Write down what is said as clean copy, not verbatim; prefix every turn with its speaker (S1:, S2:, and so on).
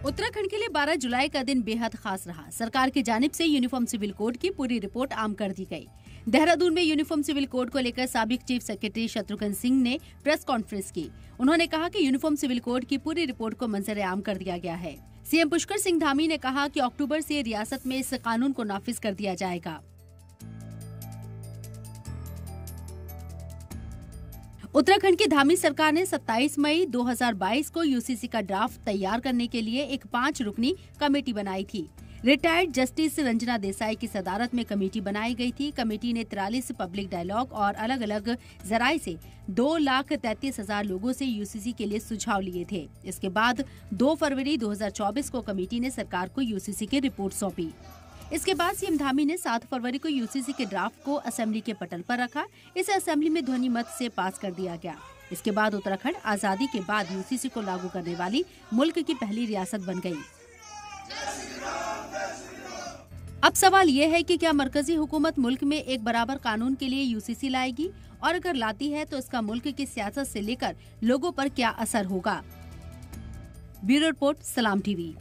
S1: उत्तराखंड के लिए 12 जुलाई का दिन बेहद खास रहा। सरकार की जानिब से यूनिफॉर्म सिविल कोड की पूरी रिपोर्ट आम कर दी गई। देहरादून में यूनिफॉर्म सिविल कोड को लेकर साबिक चीफ सेक्रेटरी शत्रुघ्न सिंह ने प्रेस कॉन्फ्रेंस की। उन्होंने कहा कि यूनिफॉर्म सिविल कोड की पूरी रिपोर्ट को मंजर आम कर दिया गया है। सीएम पुष्कर सिंह धामी ने कहा कि अक्टूबर से रियासत में इस कानून को नाफिज कर दिया जाएगा। उत्तराखंड की धामी सरकार ने 27 मई 2022 को यूसीसी का ड्राफ्ट तैयार करने के लिए एक 5 रुकनी कमेटी बनाई थी। रिटायर्ड जस्टिस रंजना देसाई की सदारत में कमेटी बनाई गई थी। कमेटी ने 43 पब्लिक डायलॉग और अलग अलग जराये से 2,33,000 लोगों से यूसीसी के लिए सुझाव लिए थे। इसके बाद 2 फरवरी 2024 को कमेटी ने सरकार को यूसीसी की रिपोर्ट सौंपी। इसके बाद सीएम धामी ने 7 फरवरी को यूसीसी के ड्राफ्ट को असेंबली के पटल पर रखा। इसे असेंबली में ध्वनि मत से पास कर दिया गया। इसके बाद उत्तराखंड आजादी के बाद यूसीसी को लागू करने वाली मुल्क की पहली रियासत बन गई। अब सवाल ये है कि क्या मरकजी हुकूमत मुल्क में एक बराबर कानून के लिए यूसीसी लाएगी, और अगर लाती है तो इसका मुल्क की सियासत से लेकर लोगों पर क्या असर होगा। ब्यूरो रिपोर्ट, सलाम टीवी।